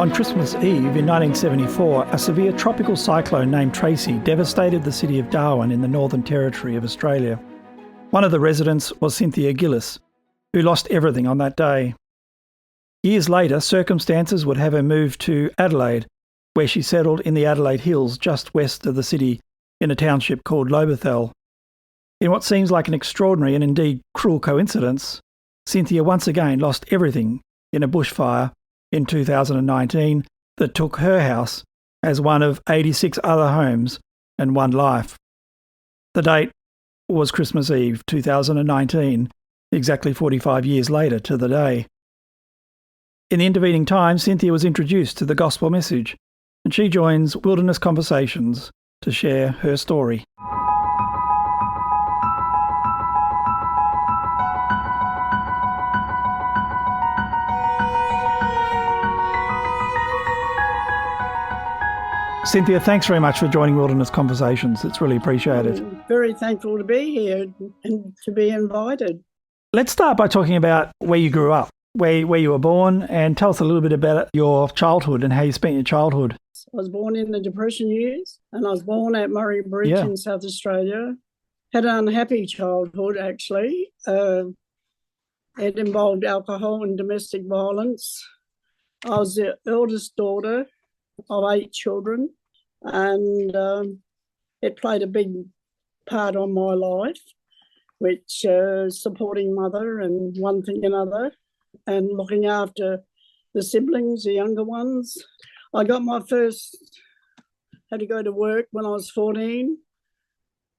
On Christmas Eve in 1974, a severe tropical cyclone named Tracy devastated the city of Darwin in the Northern Territory of Australia. One of the residents was Cynthia Gillis, who lost everything on that day. Years later, circumstances would have her move to Adelaide, where she settled in the Adelaide Hills just west of the city in a township called Lobethal. In what seems like an extraordinary and indeed cruel coincidence, Cynthia once again lost everything in a bushfire in 2019 that took her house as one of 86 other homes and one life. The date was Christmas Eve 2019, exactly 45 years later to the day. In the intervening time, Cynthia was introduced to the gospel message, and she joins Wilderness Conversations to share her story. Cynthia, thanks very much for joining Wilderness Conversations. It's really appreciated. I'm very thankful to be here and to be invited. Let's start by talking about where you grew up, where you were born, and tell us a little bit about your childhood and how you spent your childhood. I was born in the Depression years, and I was born at Murray Bridge in South Australia. Had an unhappy childhood, actually. It involved alcohol and domestic violence. I was the eldest daughter of 8 children, and it played a big part on my life, which supporting mother and one thing another, and looking after the siblings, the younger ones. I got my had to go to work when I was 14.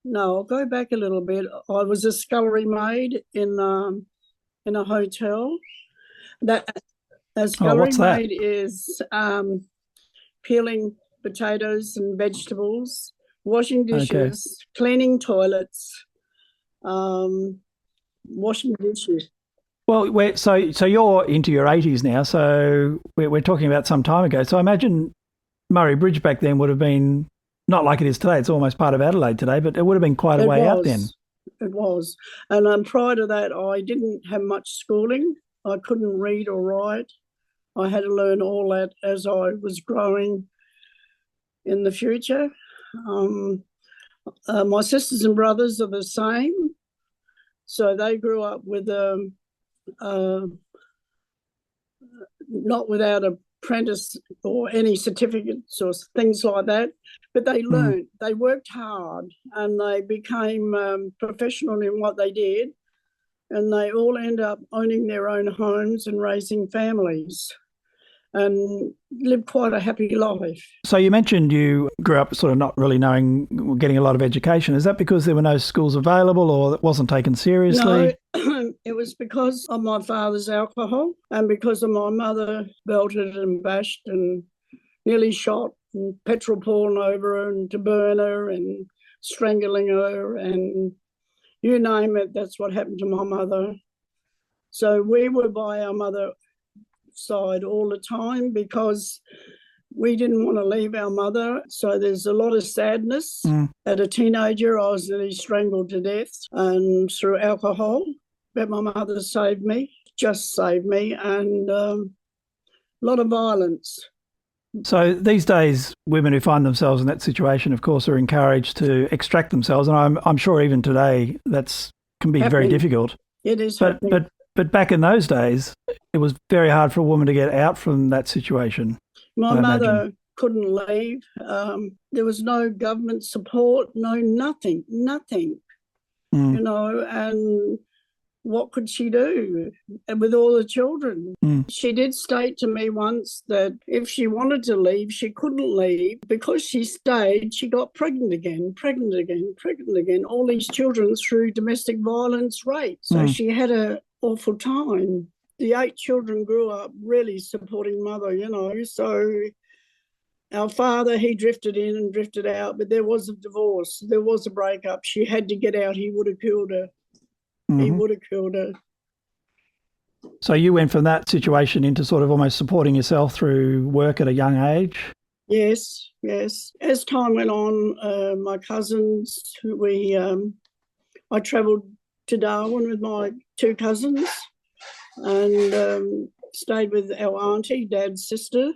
No, I'll go back a little bit. I was a scullery maid in a hotel. A scullery maid is peeling potatoes and vegetables, washing dishes, cleaning toilets, washing dishes. Well, so you're into your 80s now, so we're talking about some time ago. So I imagine Murray Bridge back then would have been not like it is today. It's almost part of Adelaide today, but it would have been quite a way out then. It was. And prior to that, I didn't have much schooling. I couldn't read or write. I had to learn all that as I was growing in the future. My sisters and brothers are the same. So they grew up with not without apprentice or any certificates or things like that, but they learned, they worked hard, and they became professional in what they did, and they all end up owning their own homes and raising families and lived quite a happy life. So you mentioned you grew up sort of not really getting a lot of education. Is that because there were no schools available or it wasn't taken seriously? No, it was because of my father's alcohol and because of my mother belted and bashed and nearly shot and petrol pouring over her and to burn her and strangling her and you name it, that's what happened to my mother. So we were by our mother side all the time because we didn't want to leave our mother. So there's a lot of sadness. As a teenager, I was nearly strangled to death and through alcohol, but my mother saved me, and a lot of violence. So these days, women who find themselves in that situation, of course, are encouraged to extract themselves, and I'm sure even today can be very difficult. It is But back in those days, it was very hard for a woman to get out from that situation. My mother couldn't leave. There was no government support, nothing, and what could she do with all the children? She did state to me once that if she wanted to leave, she couldn't leave. Because she stayed, she got pregnant again, all these children through domestic violence rape. So she had an awful time. The 8 children grew up really supporting mother, so our father, he drifted in and drifted out, but there was a divorce, there was a breakup. She had to get out. He would have killed her. He would have killed her. So you went from that situation into sort of almost supporting yourself through work at a young age? Yes. As time went on, my cousins, I travelled to Darwin with my 2 cousins and stayed with our auntie, Dad's sister,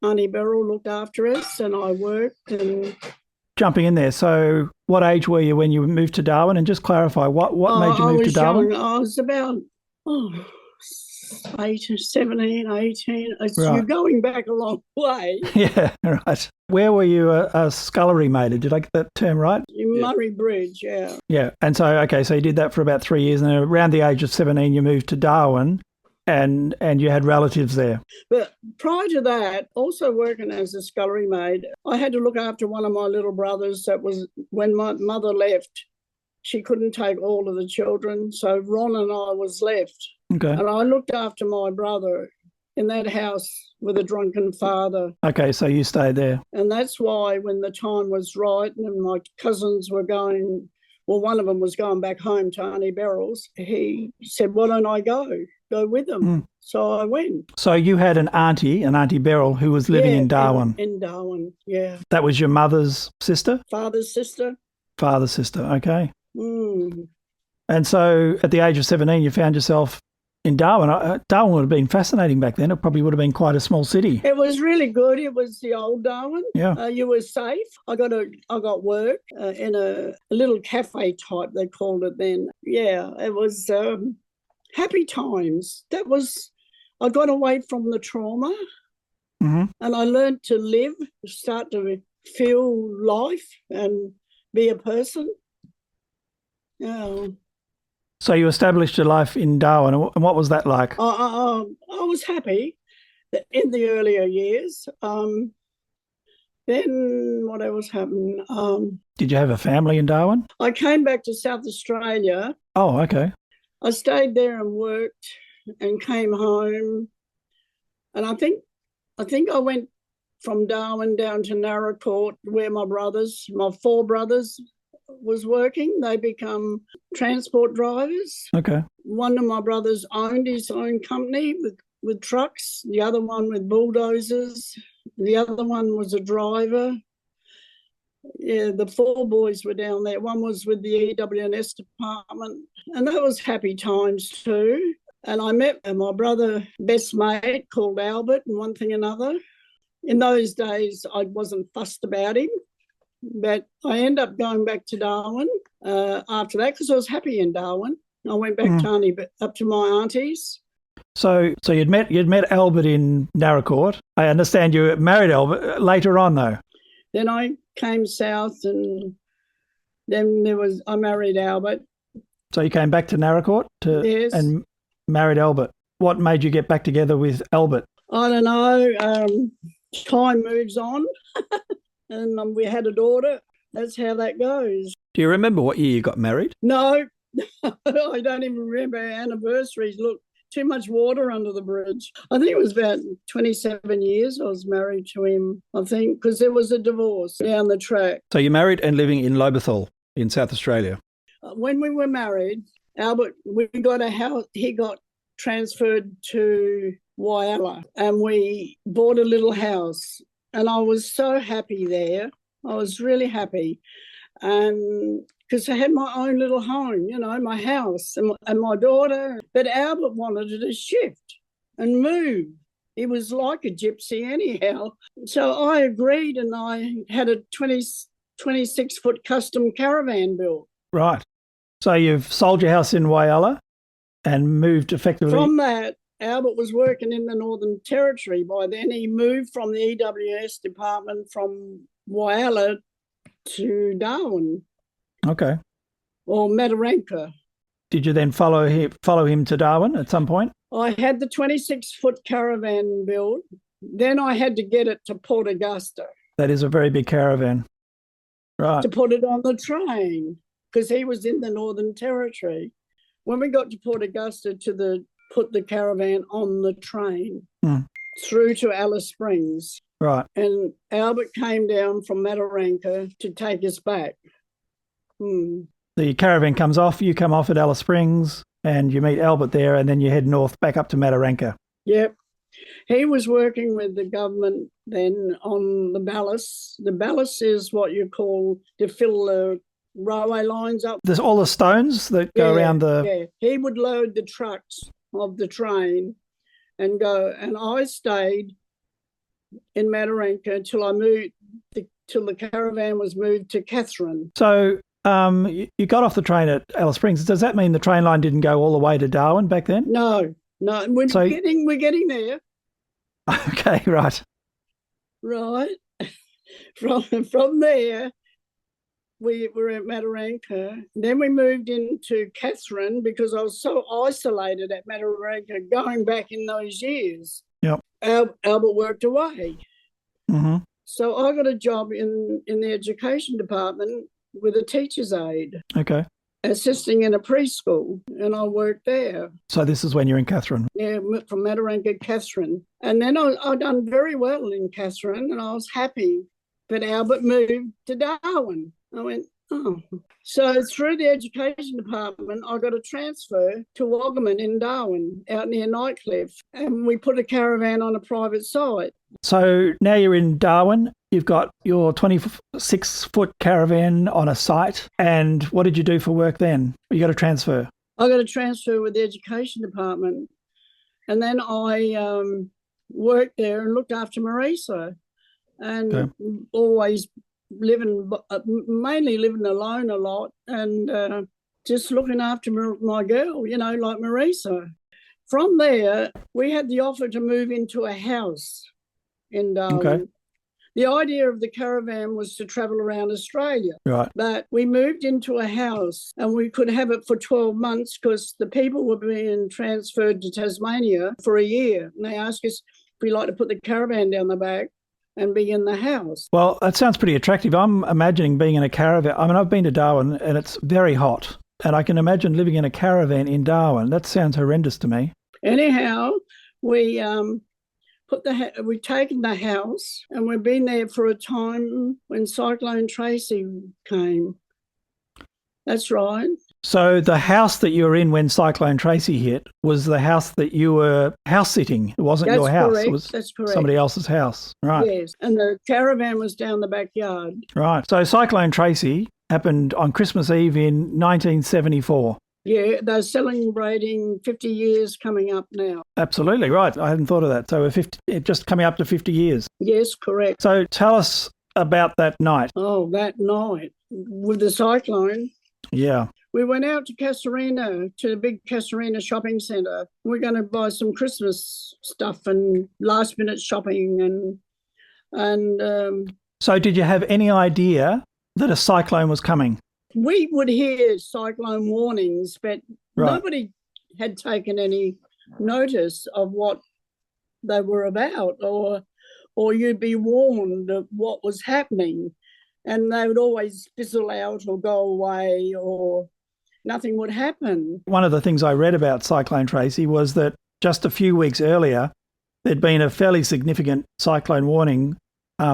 Auntie Beryl looked after us and I worked. And jumping in there, so what age were you when you moved to Darwin? And just clarify, what made you move to Darwin? Young. I was about 17, 18. Right. You're going back a long way. Yeah, right. Where were you a scullery maid? Did I get that term right? Murray Bridge, yeah. Yeah, and so, okay, so you did that for about 3 years, and then around the age of 17 you moved to Darwin, and you had relatives there. But prior to that, also working as a scullery maid, I had to look after one of my little brothers. That was when my mother left. She couldn't take all of the children, so Ron and I was left. Okay. And I looked after my brother in that house with a drunken father. Okay, so you stayed there. And that's why when the time was right and my cousins were going, well, one of them was going back home to Auntie Beryl's, he said, why don't I go with them? Mm. So I went. So you had an Auntie Beryl, who was living in Darwin. In Darwin, yeah. That was your mother's sister? Father's sister. Father's sister, okay. Mm. And so at the age of 17, you found yourself in Darwin. Darwin would have been fascinating back then. It probably would have been quite a small city. It was really good. It was the old Darwin. Yeah. You were safe. I got work in a little cafe type, they called it then. Yeah, it was happy times. I got away from the trauma, mm-hmm. and I learned to live, start to feel life and be a person. Yeah. So you established your life in Darwin, and what was that like? I was happy in the earlier years. Then what else happened? Did you have a family in Darwin? I came back to South Australia. Oh, okay. I stayed there and worked and came home. And I think I went from Darwin down to Narracourt, where my 4 brothers was working. They become transport drivers. Okay. One of my brothers owned his own company with trucks, the other one with bulldozers, the other one was a driver. Yeah, the 4 boys were down there. One was with the EWS department, and that was happy times too. And I met my brother, best mate, called Albert, and one thing another. In those days, I wasn't fussed about him, but I ended up going back to Darwin after that because I was happy in Darwin. I went back up to my auntie's. So you'd met Albert in Narracourt. I understand you married Albert later on, though. Then I came south, and then I married Albert. So you came back to Narracourt and married Albert. What made you get back together with Albert? I don't know. Time moves on, and we had a daughter. That's how that goes. Do you remember what year you got married? No, I don't even remember our anniversaries. Look, too much water under the bridge. I think it was about 27 years I was married to him, I think, because there was a divorce down the track. So you're married and living in Lobethal in South Australia? When we were married, Albert, we got a house. He got transferred to Whyalla, and we bought a little house, and I was so happy there. I was really happy, and because I had my own little home, my house and my daughter. But Albert wanted to shift and move. He was like a gypsy anyhow. So I agreed, and I had a 26-foot custom caravan built. Right. So you've sold your house in Whyalla and moved effectively. From that, Albert was working in the Northern Territory by then. He moved from the EWS department from Whyalla to Darwin. Okay. Or Mataranka. Did you then follow him to Darwin at some point? I had the 26-foot caravan built. Then I had to get it to Port Augusta. That is a very big caravan. Right. To put it on the train, because he was in the Northern Territory. When we got to Port Augusta put the caravan on the train through to Alice Springs. Right. And Albert came down from Mataranka to take us back. The caravan comes off, you come off at Alice Springs, and you meet Albert there, and then you head north back up to Mataranka. Yep. He was working with the government then on the ballast. The ballast is what you call to fill the railway lines up. There's all the stones that go around the... Yeah, he would load the trucks of the train and go, and I stayed in Mataranka till the caravan was moved to Katherine. So you got off the train at Alice Springs. Does that mean the train line didn't go all the way to Darwin back then? No. We're getting there. Okay, right. Right. From there, we were at Mataranka. Then we moved into Katherine because I was so isolated at Mataranka going back in those years. Yep. Albert worked away. Mm-hmm. So I got a job in the education department with a teacher's aide. Okay. Assisting in a preschool, and I worked there. So this is when you're in Katherine? Yeah, from Mataranka, Katherine. And then I done very well in Katherine, and I was happy. But Albert moved to Darwin. I went, oh. So through the education department, I got a transfer to Waggaman in Darwin, out near Nightcliff, and we put a caravan on a private site. So now you're in Darwin. You've got your 26-foot caravan on a site. And what did you do for work then? You got a transfer? I got a transfer with the education department. And then I worked there and looked after Marisa. And always mainly living alone a lot and just looking after my girl, like Marisa. From there, we had the offer to move into a house in Darwin. Okay. The idea of the caravan was to travel around Australia. Right. But we moved into a house and we could have it for 12 months because the people were being transferred to Tasmania for a year. And they asked us if we'd like to put the caravan down the back and be in the house. Well, that sounds pretty attractive. I'm imagining being in a caravan. I mean, I've been to Darwin and it's very hot. And I can imagine living in a caravan in Darwin. That sounds horrendous to me. Anyhow, we've taken the house and we've been there for a time when Cyclone Tracy came. That's right. So the house that you were in when Cyclone Tracy hit was the house that you were house sitting. It wasn't your house. Correct. It was That's correct. Somebody else's house. Right. Yes. And the caravan was down the backyard. Right. So Cyclone Tracy happened on Christmas Eve in 1974. Yeah, they're celebrating 50 years coming up now. Absolutely, right. I hadn't thought of that. So just coming up to 50 years. Yes, correct. So tell us about that night. Oh, that night with the cyclone. Yeah. We went out to Casuarina, to the big Casuarina shopping centre. We're going to buy some Christmas stuff and last-minute shopping and. So did you have any idea that a cyclone was coming? We would hear cyclone warnings, but nobody had taken any notice of what they were about, or you'd be warned of what was happening, and they would always fizzle out or go away, or nothing would happen. One of the things I read about Cyclone Tracy was that just a few weeks earlier, there'd been a fairly significant cyclone warning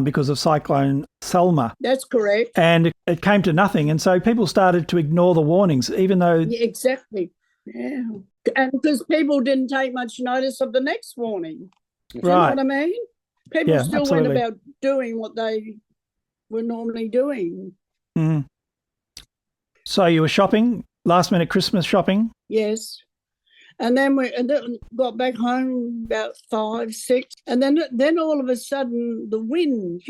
because of Cyclone Selma. That's correct. And it came to nothing. And so people started to ignore the warnings, even though... Yeah, exactly. Yeah. And because people didn't take much notice of the next warning. Do you know what I mean? People still went about doing what they were normally doing. Mm. So you were shopping, last minute Christmas shopping? Yes. And then we got back home about 5, 6. And then all of a sudden the wind,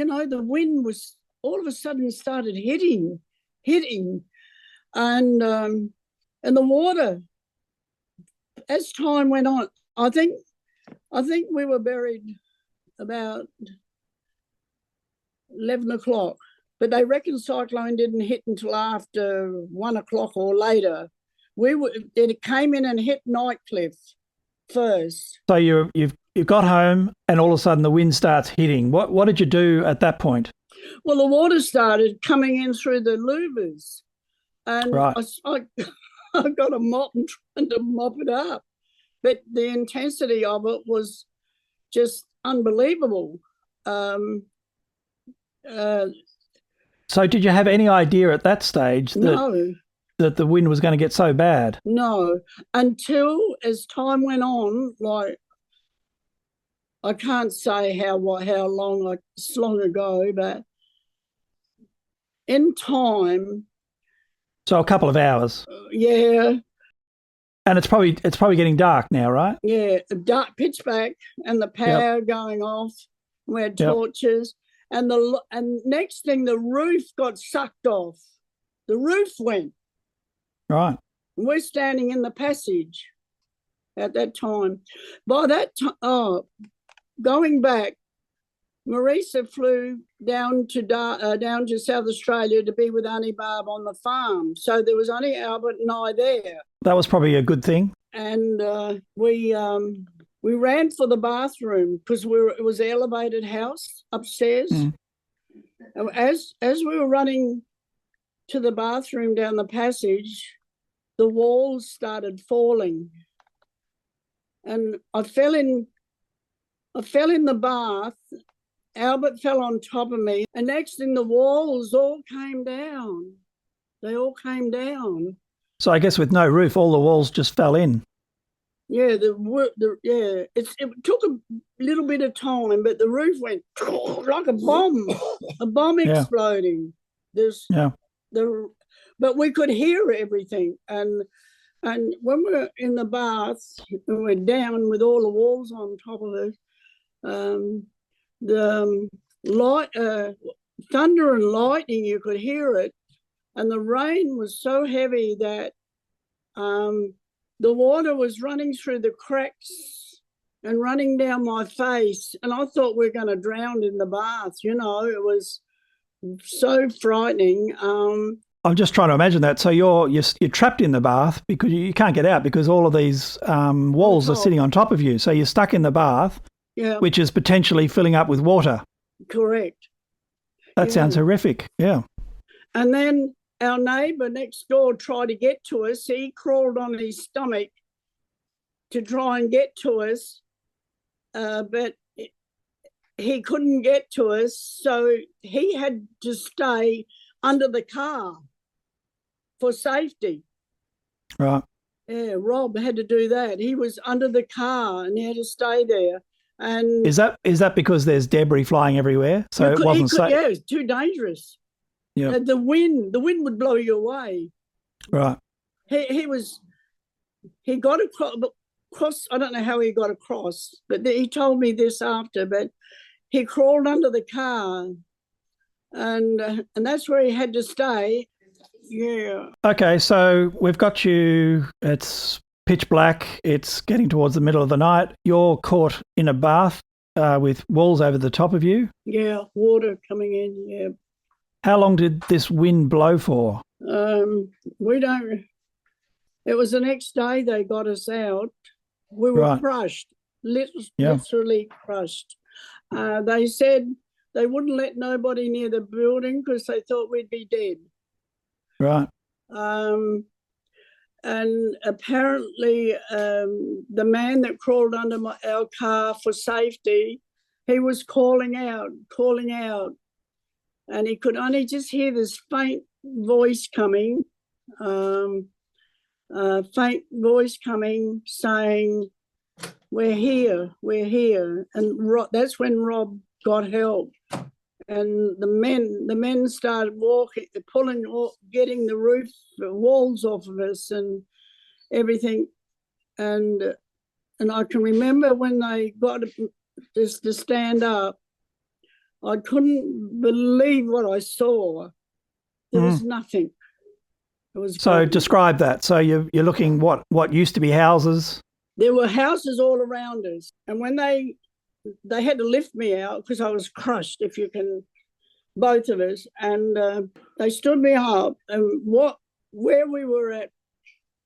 was all of a sudden started hitting. And the water, as time went on, I think we were buried about 11 o'clock. But they reckon cyclone didn't hit until after 1 o'clock or later. It came in and hit Nightcliff first. So you got home and all of a sudden the wind starts hitting. What did you do at that point? Well, the water started coming in through the louvers, and I got a mop and trying to mop it up. But the intensity of it was just unbelievable. So did you have any idea at that stage that the wind was going to get so bad? No, until as time went on, like I can't say how long, it's long ago, but in time. So a couple of hours. Yeah. And it's probably getting dark now, right? Yeah, dark, pitch black, and the power going off, We had Yep. torches, and next thing, the roof got sucked off. The roof went. Right. We're standing in the passage at that time. By that time, going back, Marisa flew down to South Australia to be with Auntie Barb on the farm. So there was only Albert and I there. That was probably a good thing. And we ran for the bathroom because it was an elevated house upstairs. Mm. As we were running to the bathroom down the passage, the walls started falling, and I fell in the bath. Albert fell on top of me, and next thing, the walls all came down. They all came down. So I guess with no roof, all the walls just fell in. Yeah, it took a little bit of time, but the roof went like a bomb exploding. But we could hear everything, and when we're in the bath and we're down with all the walls on top of us, the light, thunder and lightning, you could hear it, and the rain was so heavy that the water was running through the cracks and running down my face, and I thought we were going to drown in the bath. You know, it was so frightening. I'm just trying to imagine that. So you're trapped in the bath because you can't get out because all of these walls are sitting on top of you. So you're stuck in the bath, which is potentially filling up with water. Correct. That sounds horrific. Yeah. And then our neighbour next door tried to get to us. He crawled on his stomach to try and get to us, but he couldn't get to us. So he had to stay under the car for safety. Right. Yeah, Rob had to do that. He was under the car and he had to stay there. And is that because there's debris flying everywhere? So it wasn't safe. Yeah, it's too dangerous. Yeah. The wind would blow you away. Right. He got across. I don't know how he got across, but he told me this after. But he crawled under the car, and that's where he had to stay. Yeah. Okay, so we've got you. It's pitch black. It's getting towards the middle of the night. You're caught in a bath with walls over the top of you. Yeah, water coming in. Yeah. How long did this wind blow for? We don't. It was the next day they got us out. We were crushed, literally crushed. They said they wouldn't let nobody near the building because they thought we'd be dead. Right. And apparently the man that crawled under our car for safety, he was calling out, and he could only just hear this faint voice coming, saying, we're here. And that's when Rob got help. And the men started getting the walls off of us and everything. And I can remember when they got us to stand up, I couldn't believe what I saw. There was nothing. It was gone. Describe that. So you're looking what used to be houses. There were houses all around us, and when they had to lift me out because I was crushed, both of us, and they stood me up, and where we were at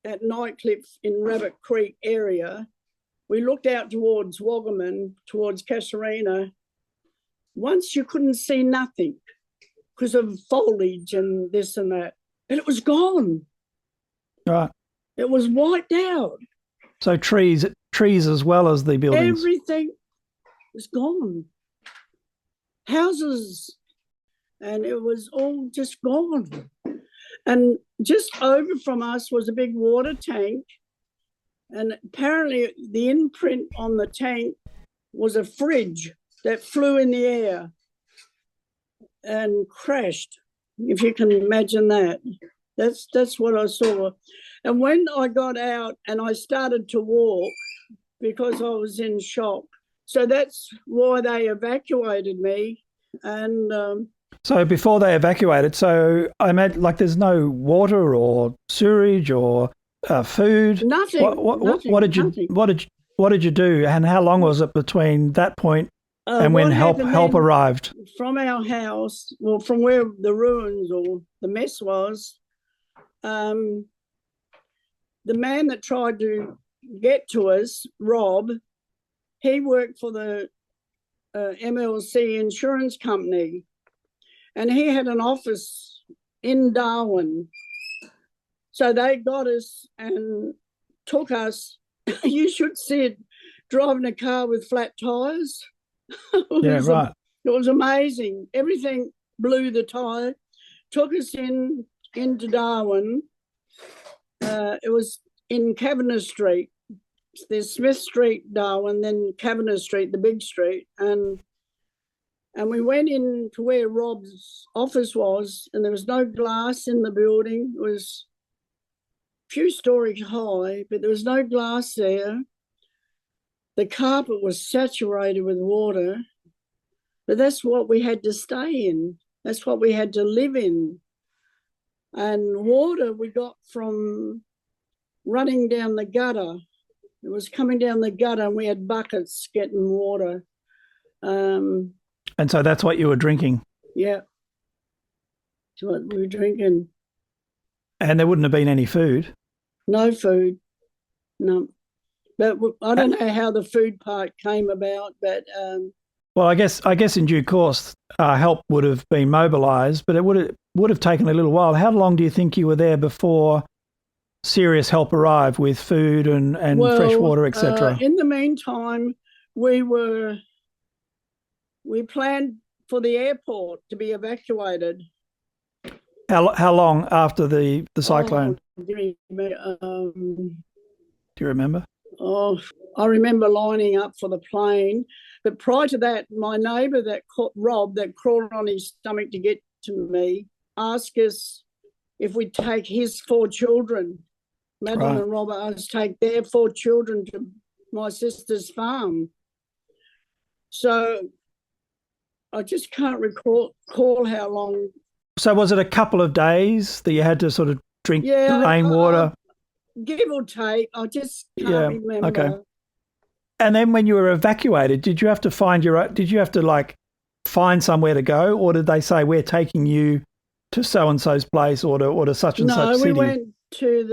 Nightcliff in Rabbit Creek area, we looked out towards Waggaman, towards Casuarina. Once you couldn't see nothing because of foliage and this and that, and it was gone. Right. It was wiped out. So trees as well as the buildings. Everything was gone. Houses, and it was all just gone. And just over from us was a big water tank, and apparently the imprint on the tank was a fridge that flew in the air and crashed, if you can imagine that. That's what I saw. And when I got out and I started to walk, because I was in shock, So that's why they evacuated me. And so before they evacuated, so I imagine like there's no water or sewerage or food. nothing. What did you what did you do, and how long was it between that point and when help arrived? From our house, well, from where the ruins or the mess was, the man that tried to get to us, Rob, he worked for the MLC insurance company, and he had an office in Darwin. So they got us and took us. You should see it, driving a car with flat tyres. Yeah, right. It was amazing. Everything blew the tyre. Took us into Darwin. It was in Cavendish Street. There's Smith Street, Darwin, then Cavendish Street, the big street. And we went in to where Rob's office was, and there was no glass in the building. It was a few stories high, but there was no glass there. The carpet was saturated with water, but that's what we had to stay in. That's what we had to live in. And water we got from running down the gutter. It was coming down the gutter, and we had buckets getting water. And so that's what you were drinking? Yeah. That's what we were drinking. And there wouldn't have been any food? No food, no. But I don't know how the food part came about, but... well, I guess in due course, help would have been mobilised, but it would have taken a little while. How long do you think you were there before serious help arrived with food and fresh water, etc.? In the meantime, we planned for the airport to be evacuated. How long after the cyclone? Do you remember? Oh, I remember lining up for the plane. But prior to that, my neighbour, Rob, that crawled on his stomach to get to me, asked us if we'd take his 4 children. Madeline and Robert asked to take their 4 children to my sister's farm. So I just can't recall how long. So was it a couple of days that you had to sort of drink the rainwater? Give or take. I just can't remember. Okay. And then when you were evacuated, did you have to find find somewhere to go, or did they say, we're taking you to so-and-so's place or to such and such city? No, we went to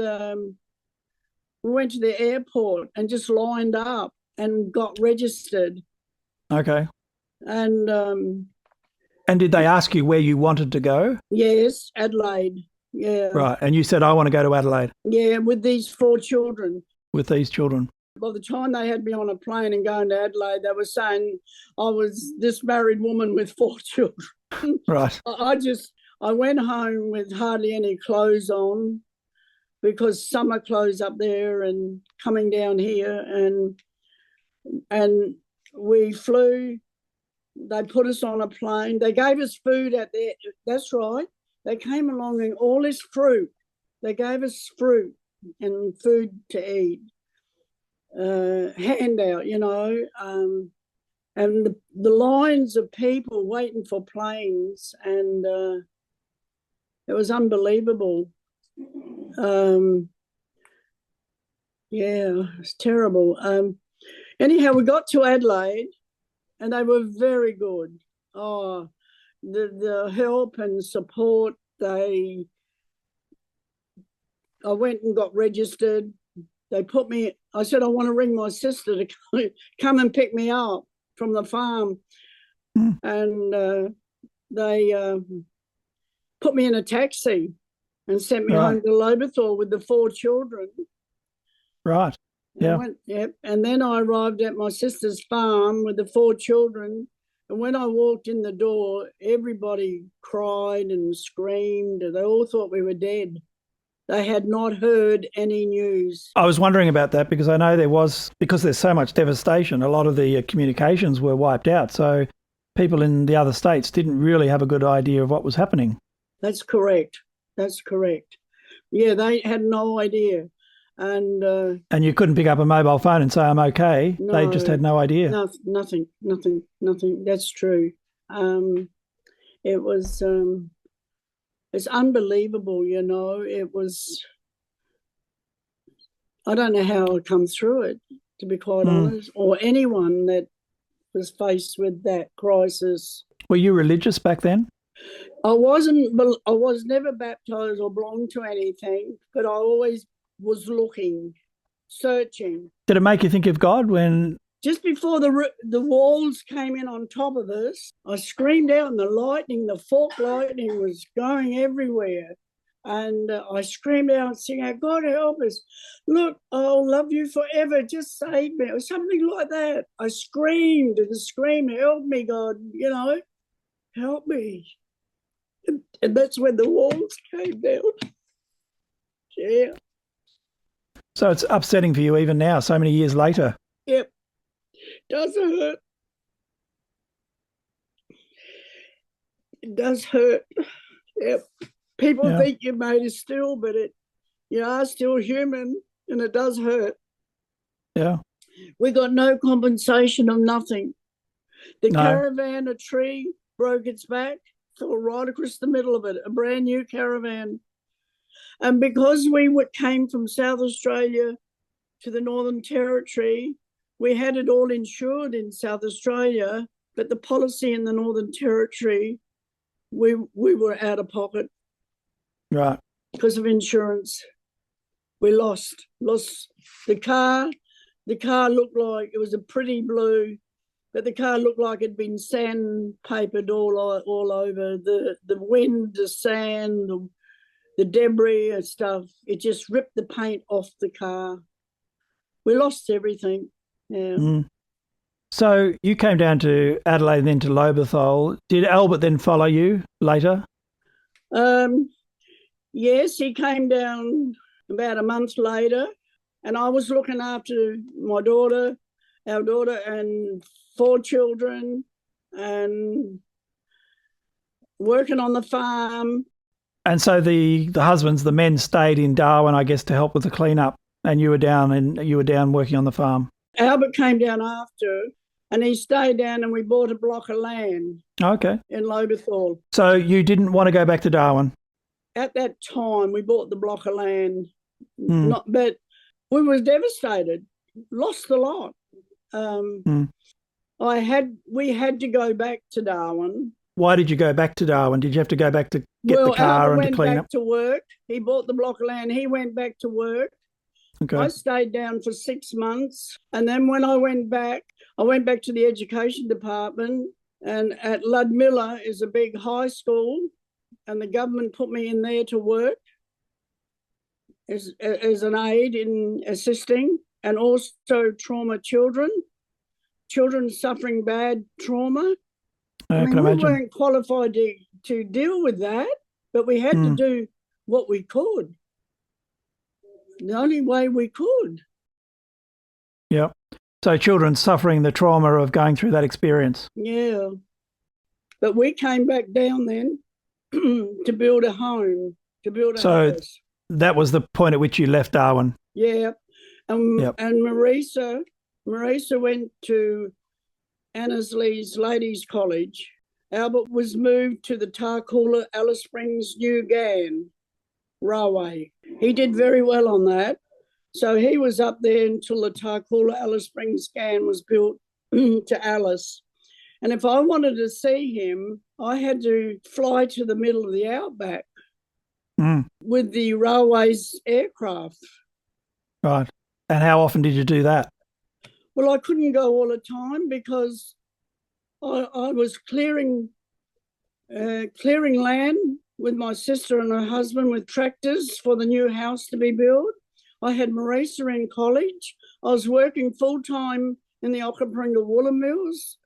the airport and just lined up and got registered. Okay. And did they ask you where you wanted to go? Yes, Adelaide. Yeah. Right. And you said, I want to go to Adelaide. Yeah, with these 4 children. With these children. By the time they had me on a plane and going to Adelaide, they were saying I was this married woman with 4 children. Right. I went home with hardly any clothes on because summer clothes up there and coming down here, and we flew. They put us on a plane. They gave us food at there. That's right. They came along and all this fruit. They gave us fruit and food to eat. Handout, and the lines of people waiting for planes, and it was unbelievable. It's terrible. Anyhow, we got to Adelaide, and they were very good. Oh, the help and support. I went and got registered. They put me, I said, I want to ring my sister to come and pick me up from the farm. And they put me in a taxi and sent me home to Lobethal with the 4 children. Right. Yeah. And then I arrived at my sister's farm with the 4 children. And when I walked in the door, everybody cried and screamed. They all thought we were dead. They had not heard any news. I was wondering about that because I know because there's so much devastation, a lot of the communications were wiped out. So people in the other states didn't really have a good idea of what was happening. That's correct. Yeah, they had no idea. And you couldn't pick up a mobile phone and say, I'm okay. No, they just had no idea. Nothing. That's true. It was, it's unbelievable, you know. It was, I don't know how I come through it, to be quite honest, or anyone that was faced with that crisis. Were you religious back then? I wasn't, but I was never baptised or belonged to anything, but I always was looking, searching. Did it make you think of God when... Just before the walls came in on top of us, I screamed out, and the fork lightning was going everywhere. And I screamed out, singing out, God help us. Look, I'll love you forever. Just save me. Or something like that. I screamed and screamed, help me, God, you know, help me. And that's when the walls came down. Yeah. So it's upsetting for you even now, so many years later. Yep. Does hurt. It does hurt. Yep. People think you're made of steel, but you are still human, and it does hurt. Yeah. We got no compensation of nothing. The caravan, a tree broke its back, fell right across the middle of it, a brand new caravan. And because we came from South Australia to the Northern Territory, we had it all insured in South Australia, but the policy in the Northern Territory, we were out of pocket. Right. Because of insurance. We lost the car. The car looked like it was a pretty blue, but the car looked like it'd been sandpapered all over. The wind, the sand, the debris and stuff, it just ripped the paint off the car. We lost everything. Yeah. So you came down to Adelaide and then to Lobethal. Did Albert then follow you later? Yes, he came down about a month later, and I was looking after our daughter, and 4 children, and working on the farm. And so the husbands, the men, stayed in Darwin, I guess, to help with the cleanup, and you were down working on the farm. Albert came down after, and he stayed down, and we bought a block of land. Okay. In Lobethal. So you didn't want to go back to Darwin? At that time, we bought the block of land, but we were devastated, lost a lot. We had to go back to Darwin. Why did you go back to Darwin? Did you have to go back to get the car and to clean up? He went back to work. He bought the block of land. He went back to work. Okay. I stayed down for 6 months. And then when I went back to the education department, and at Ludmilla is a big high school, and the government put me in there to work as an aide in assisting, and also trauma children suffering bad trauma. I can imagine. We weren't qualified to deal with that, but we had to do what we could. The only way we could. Yeah. So children suffering the trauma of going through that experience. Yeah. But we came back down then to build a home, house. So that was the point at which you left Darwin. Yeah. And Marisa went to Annesley's Ladies College. Albert was moved to the Tarcoola Alice Springs New Gan Railway. He did very well on that. So he was up there until the Tarcoola Alice Springs Gan was built to Alice. And if I wanted to see him, I had to fly to the middle of the outback with the railway's aircraft. Right. And how often did you do that? Well, I couldn't go all the time because I was clearing land with my sister and her husband with tractors for the new house to be built. I had Marisa in college. I was working full-time in the Okapringa Woolen Mills.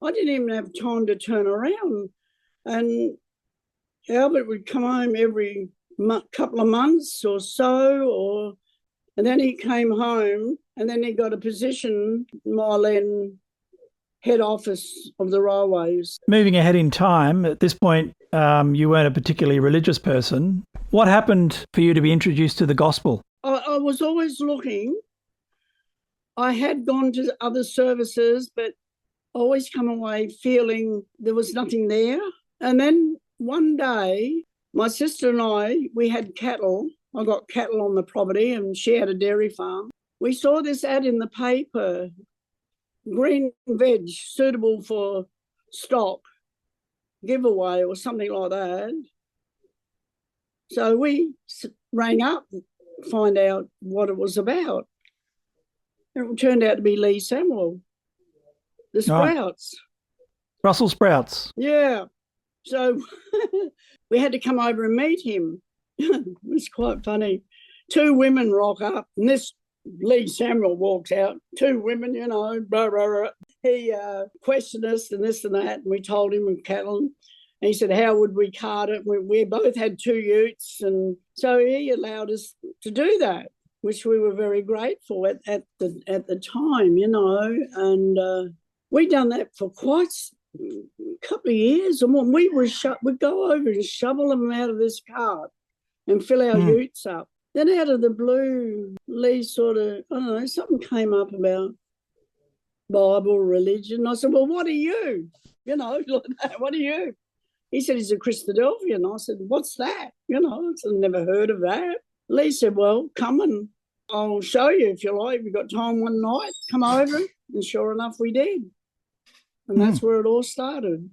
I didn't even have time to turn around. And Albert would come home every couple of months or so, and then he came home, and then he got a position mile in head office of the railways. Moving ahead in time, at this point, you weren't a particularly religious person. What happened for you to be introduced to the gospel? I was always looking. I had gone to other services, but always come away feeling there was nothing there. And then one day, my sister and I, we had cattle. I got cattle on the property and she had a dairy farm. We saw this ad in the paper, green veg suitable for stock giveaway or something like that. So we rang up to find out what it was about. It turned out to be Lee Samuel, the Sprouts. Brussels sprouts. Yeah. So we had to come over and meet him. It was quite funny. Two women rock up and this Lee Samuel walks out. Two women, you know, blah, blah, blah. He questioned us and this and that, and we told him with cattle. And he said, how would we cart it? We both had 2 utes, and so he allowed us to do that, which we were very grateful at the time, you know. And we'd done that for quite a couple of years. And when we'd go over and shovel them out of this cart and fill our utes up. Then out of the blue, Lee sort of, I don't know, something came up about Bible, religion. I said, well, what are you? You know, like that, what are you? He said, he's a Christadelphian. I said, what's that? You know, I said, never heard of that. Lee said, well, come and I'll show you if you like. If you've got time one night, come over. And sure enough, we did. And that's where it all started.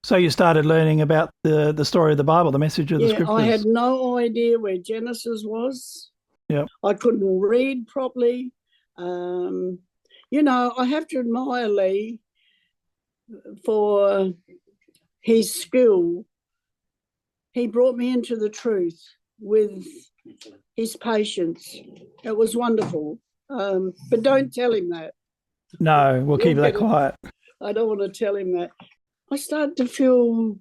So you started learning about the story of the Bible, the message of the scriptures. I had no idea where Genesis was. Yeah, I couldn't read properly. You know, I have to admire Lee for his skill. He brought me into the truth with his patience. It was wonderful. But don't tell him that. No, we'll keep that quiet. I don't want to tell him that. I started to feel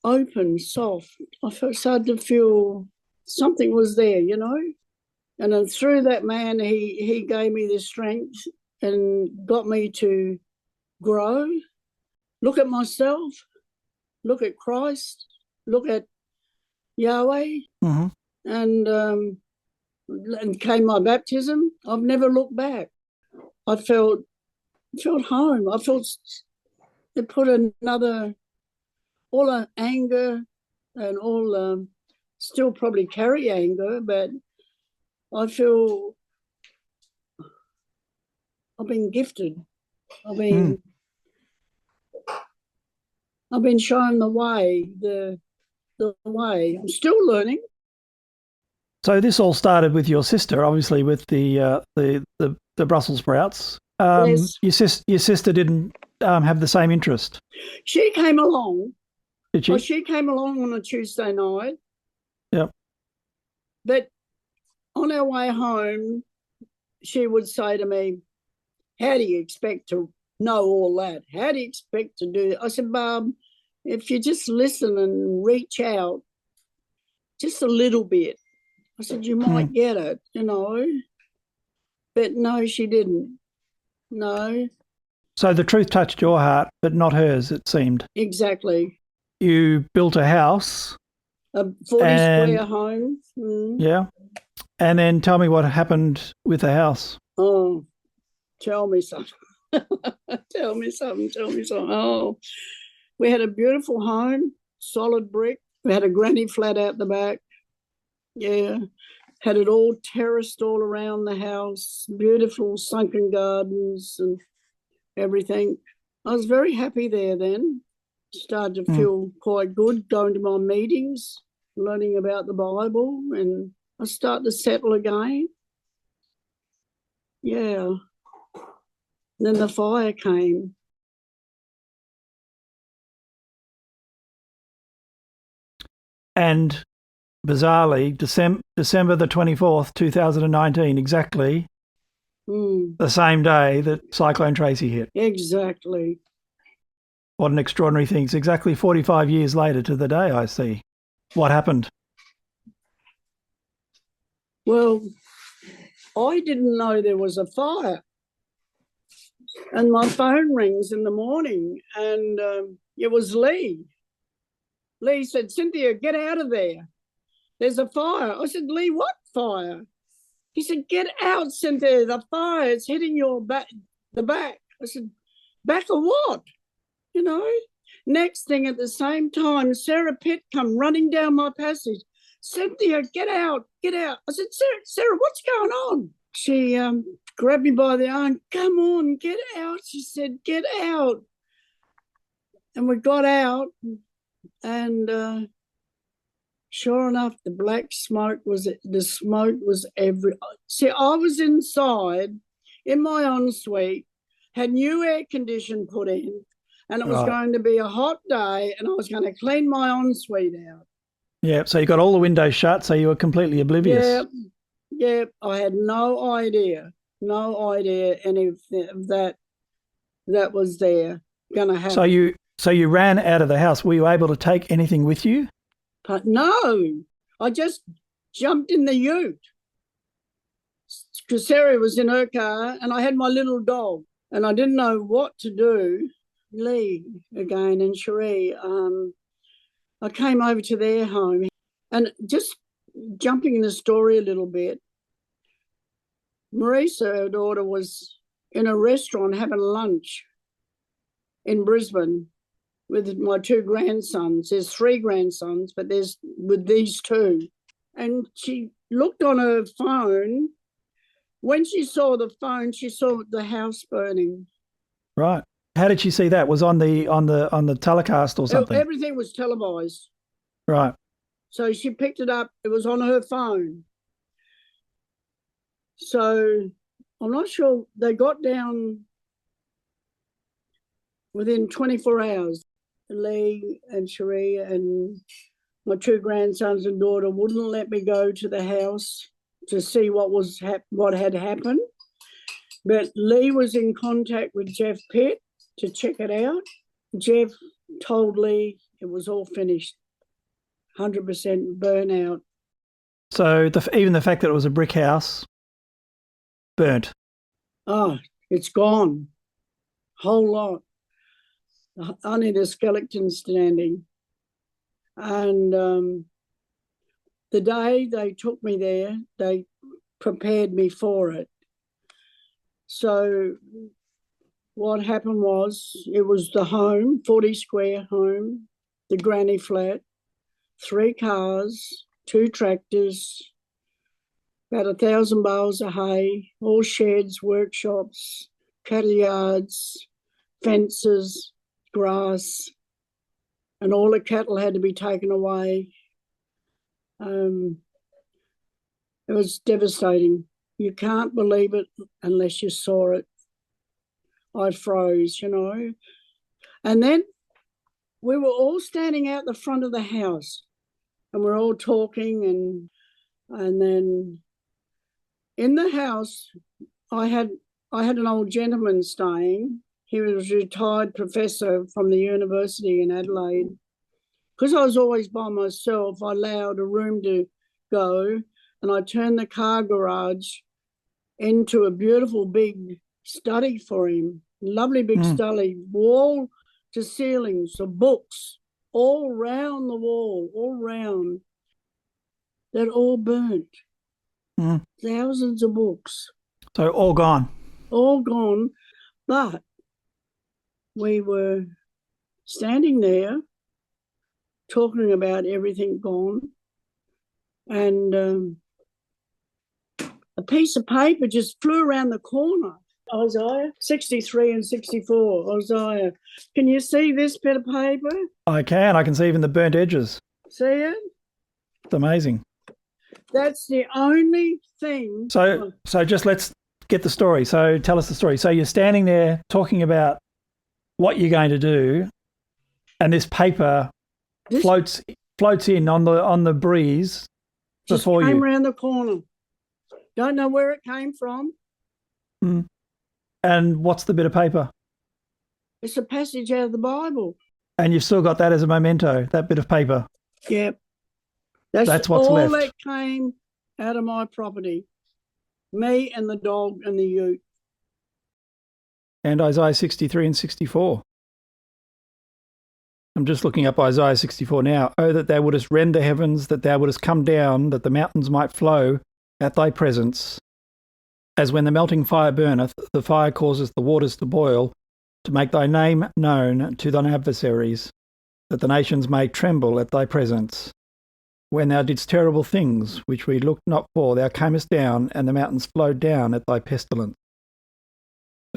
open, soft. I started to feel something was there, you know. And then through that man, he gave me the strength and got me to grow, look at myself, look at Christ, look at Yahweh, and came my baptism. I've never looked back. I felt home. I felt it put another, all the anger and all, still probably carry anger, but I feel I've been gifted. I've been shown the way, the way. I'm still learning. So this all started with your sister, obviously, with the Brussels sprouts. Yes. Your sister didn't have the same interest. She came along. Did she? Well, she came along on a Tuesday night. Yep. But on our way home, she would say to me, how do you expect to know all that? How do you expect to do it? I said, Barb, if you just listen and reach out just a little bit, I said, you might get it, you know. But no, she didn't. No. So the truth touched your heart, but not hers, it seemed. Exactly. You built a house. A 40-square home. Yeah. And then tell me what happened with the house. Oh, tell me something. Tell me something. Oh, we had a beautiful home, solid brick. We had a granny flat out the back. Yeah. Had it all terraced all around the house, beautiful sunken gardens and everything. I was very happy there then. Started to feel quite good, going to my meetings, learning about the Bible, and I started to settle again. Yeah. And then the fire came. And bizarrely, December the 24th, 2019, exactly the same day that Cyclone Tracy hit. Exactly. What an extraordinary thing. It's exactly 45 years later to the day, I see. What happened? Well, I didn't know there was a fire. And my phone rings in the morning and it was Lee. Lee said, Cynthia, get out of there. there's a fire. I said, Lee, what fire? He said, get out, Cynthia, the fire, it's hitting your back, the back. I said, back of what? You know? Next thing, at the same time, Sarah Pitt come running down my passage. Cynthia, get out, get out. I said, Sarah, what's going on? She grabbed me by the arm. Come on, get out. She said, get out. And we got out, and sure enough, the smoke was everywhere. See, I was inside in my ensuite, had new air condition put in, and it was going to be a hot day, and I was going to clean my ensuite out. Yeah, so you got all the windows shut, so you were completely oblivious. Yeah, I had no idea any of that was there going to happen. So you ran out of the house. Were you able to take anything with you? But no, I just jumped in the ute because Sarah was in her car and I had my little dog and I didn't know what to do. Lee again and Cherie, I came over to their home and just jumping in the story a little bit, Marisa, her daughter, was in a restaurant having lunch in Brisbane with my two grandsons. There's three grandsons, but there's with these two. And she looked on her phone. When she saw the phone, she saw the house burning. Right. How did she see that? Was on the telecast or something? Everything was televised. Right. So she picked it up. It was on her phone. So I'm not sure. They got down within 24 hours. Lee and Cherie and my two grandsons and daughter wouldn't let me go to the house to see what had happened. But Lee was in contact with Jeff Pitt to check it out. Jeff told Lee it was all finished, 100% burnout. So even the fact that it was a brick house, burnt. Oh, it's gone. Whole lot. Only the skeleton standing. And the day they took me there, they prepared me for it. So what happened was, it was the home, 40 square home, the granny flat, 3 cars, 2 tractors, about 1,000 bales of hay, all sheds, workshops, cattle yards, fences, grass, and all the cattle had to be taken away. It was devastating. You can't believe it unless you saw it. I froze, you know. And then we were all standing out the front of the house and we're all talking, and then in the house I had an old gentleman staying. He was a retired professor from the university in Adelaide. Because I was always by myself, I allowed a room to go and I turned the car garage into a beautiful big study for him. Lovely big study, wall to ceilings of books, all round the wall, all round. That all burnt. Thousands of books. So all gone? All gone. But we were standing there talking about everything gone, and a piece of paper just flew around the corner. Isaiah 63 and 64. Isaiah, can you see this bit of paper? I can see even the burnt edges. See it? It's amazing. That's the only thing. So just let's get the story. So tell us the story. So you're standing there talking about what you're going to do, and this paper floats in on the breeze before you. Just came around the corner. Don't know where it came from. And what's the bit of paper? It's a passage out of the Bible. And you've still got that as a memento, that bit of paper? Yep. That's what's all left. That came out of my property. Me and the dog and the ute. And Isaiah 63 and 64. I'm just looking up Isaiah 64 now. Oh, that thou wouldest rend the heavens, that thou wouldest come down, that the mountains might flow at thy presence. As when the melting fire burneth, the fire causeth the waters to boil, to make thy name known to thine adversaries, that the nations may tremble at thy presence. When thou didst terrible things, which we looked not for, thou camest down, and the mountains flowed down at thy pestilence.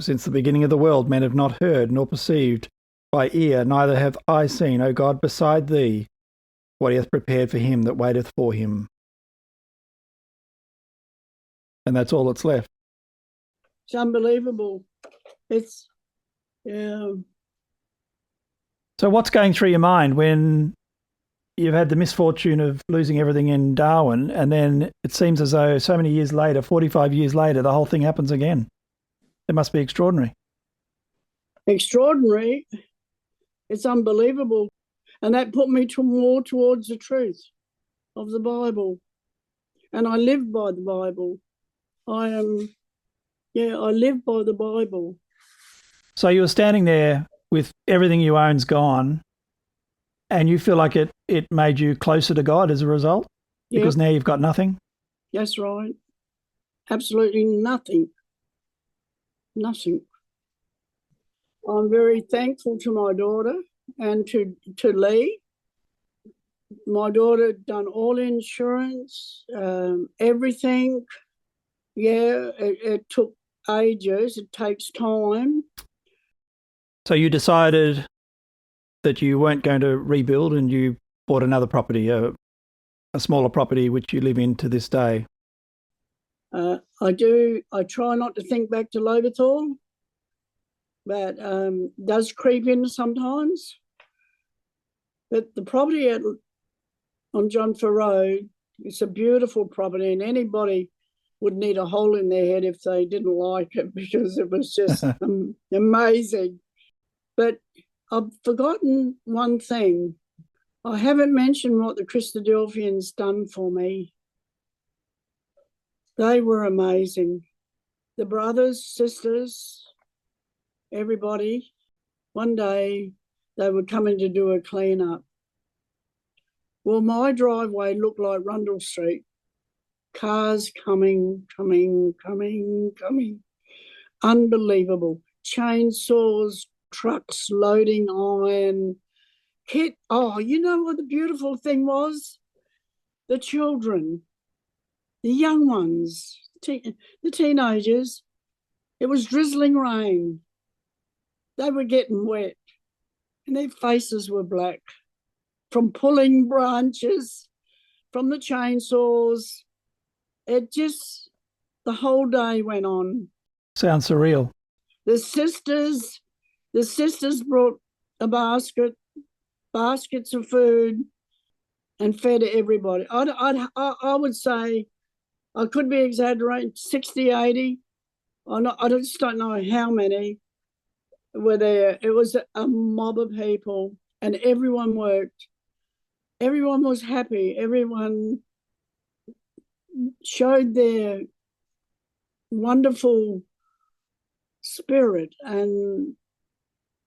Since the beginning of the world men have not heard, nor perceived by ear, neither have I seen, O God, beside thee, what he hath prepared for him that waiteth for him. And that's all that's left. It's unbelievable. It's, yeah. So what's going through your mind when you've had the misfortune of losing everything in Darwin, and then it seems as though so many years later, 45 years later, the whole thing happens again? It must be extraordinary. Extraordinary. It's unbelievable. And that put me more towards the truth of the Bible. And I live by the Bible. I live by the Bible. So you were standing there with everything you own's gone, and you feel like it made you closer to God as a result? Yep. Because now you've got nothing? That's right. Absolutely nothing. Nothing. I'm very thankful to my daughter and to Lee. My daughter done all insurance, everything. Yeah, it took ages. It takes time. So you decided that you weren't going to rebuild, and you bought another property, a smaller property, which you live in to this day. I do. I try not to think back to Lobethal, but does creep in sometimes. But the property on John Road, it's a beautiful property, and anybody would need a hole in their head if they didn't like it, because it was just amazing. But I've forgotten one thing. I haven't mentioned what the Christadelphians done for me. They were amazing. The brothers, sisters, everybody. One day they were coming to do a clean-up. Well, my driveway looked like Rundle Street. Cars coming. Unbelievable. Chainsaws, trucks loading iron. Oh, you know what the beautiful thing was? The children, the young ones, the teenagers. It was drizzling rain. They were getting wet, and their faces were black from pulling branches, from the chainsaws. The whole day went on. Sounds surreal. The sisters brought baskets of food and fed everybody. I would say, I could be exaggerating, 60, 80. I just don't know how many were there. It was a mob of people, and everyone worked. Everyone was happy. Everyone showed their wonderful spirit, and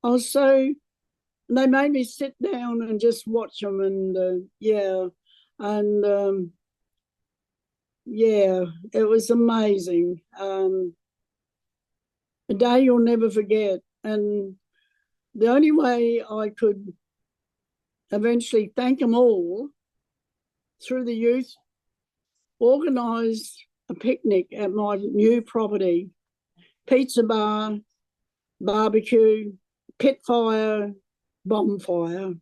they made me sit down and just watch them, and it was amazing. A day you'll never forget. And the only way I could eventually thank them all, through the youth, organised a picnic at my new property, pizza bar, barbecue, pit fire, bonfire.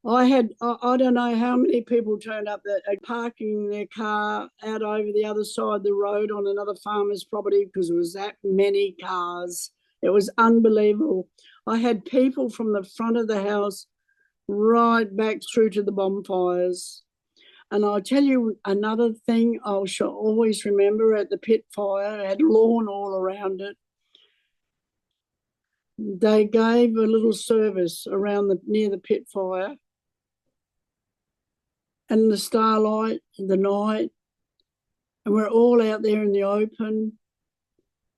I don't know how many people turned up that are parking their car out over the other side of the road on another farmer's property, because there was that many cars. It was unbelievable. I had people from the front of the house right back through to the bonfires. And I'll tell you another thing I shall always remember at the pit fire. It had lawn all around it. They gave a little service around near the pit fire, and the starlight, the night, and we're all out there in the open.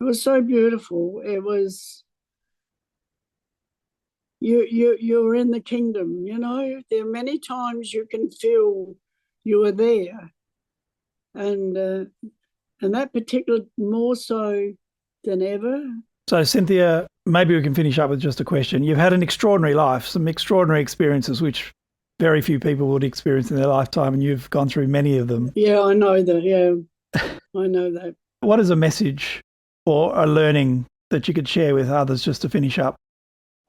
It was so beautiful. It was you're in the kingdom. You know, there are many times you can feel you are there, and that particular more so than ever. So, Cynthia, maybe we can finish up with just a question. You've had an extraordinary life, some extraordinary experiences, which very few people would experience in their lifetime, and you've gone through many of them. Yeah, I know that. Yeah, I know that. What is a message or a learning that you could share with others just to finish up?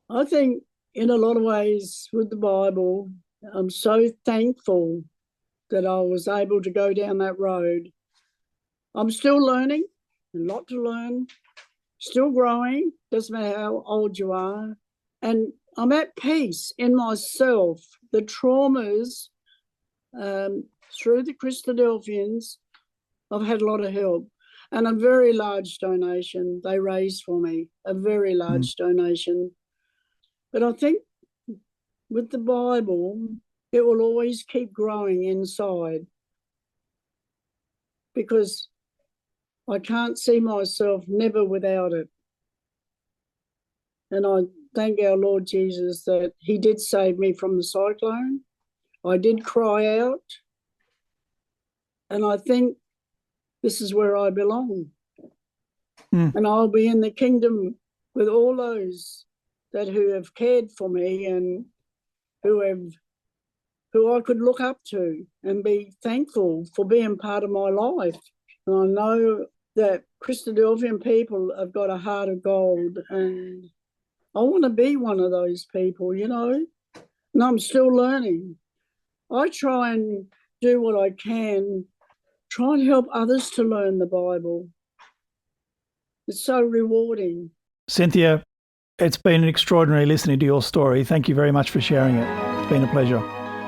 I think in a lot of ways with the Bible, I'm so thankful that I was able to go down that road. I'm still learning, a lot to learn, still growing, doesn't matter how old you are. And I'm at peace in myself. The traumas through the Christadelphians, I've had a lot of help. And a very large donation they raised for me, a very large donation. But I think with the Bible, it will always keep growing inside, because I can't see myself never without it. And I thank our Lord Jesus that he did save me from the cyclone. I did cry out. And I think this is where I belong. And I'll be in the kingdom with all those who have cared for me and who I could look up to and be thankful for being part of my life. And I know that Christadelphian people have got a heart of gold, and I want to be one of those people, you know, and I'm still learning. I try and do what I can, try and help others to learn the Bible. It's so rewarding. Cynthia, it's been extraordinary listening to your story. Thank you very much for sharing it. It's been a pleasure.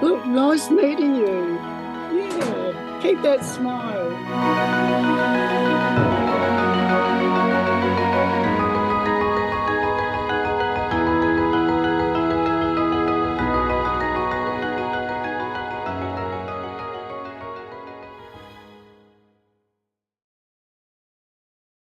Look, nice meeting you. Yeah, keep that smile.